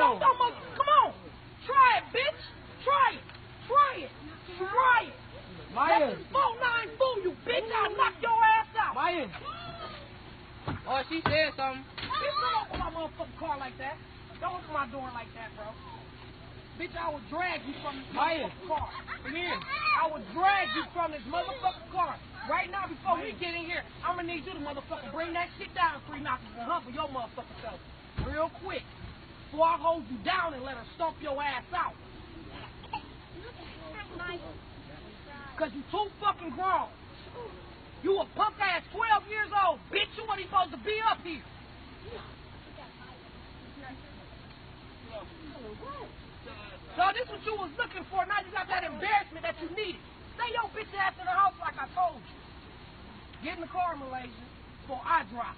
Come on. Try it, bitch. Try it. Maya. Let this 4-9 fool you, bitch. I'll knock your ass out. Maya. Oh, she said something. Bitch, don't open my motherfucking car like that. Don't open my door like that, bro. Bitch, I will drag you from this motherfucking car. Come here. I will drag you from this motherfucking car. Right now, before we get in here, I'm gonna need you to motherfucking bring that shit down 3 notches and humble your motherfucking self. Real quick. Before I hold you down and let her stomp your ass out. Cause you too fucking grown. You a punk ass 12 years old, bitch. You wasn't supposed to be up here. So this what you was looking for. Now you got that embarrassment that you needed. Stay your bitch ass in the house like I told you. Get in the car, Malaysia, before I drop.